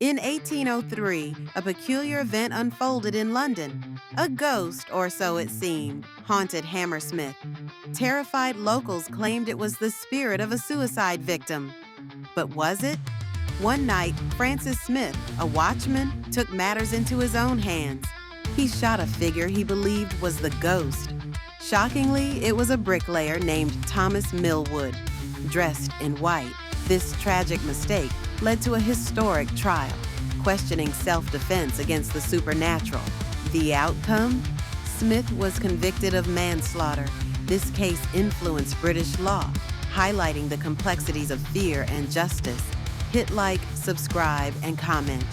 In 1803, a peculiar event unfolded in London. A ghost, or so it seemed, haunted Hammersmith. Terrified locals claimed it was the spirit of a suicide victim. But was it? One night, Francis Smith, a watchman, took matters into his own hands. He shot a figure he believed was the ghost. Shockingly, it was a bricklayer named Thomas Millwood. Dressed in white, this tragic mistake led to a historic trial, questioning self-defense against the supernatural. The outcome? Smith was convicted of manslaughter. This case influenced British law, highlighting the complexities of fear and justice. Hit like, subscribe, and comment.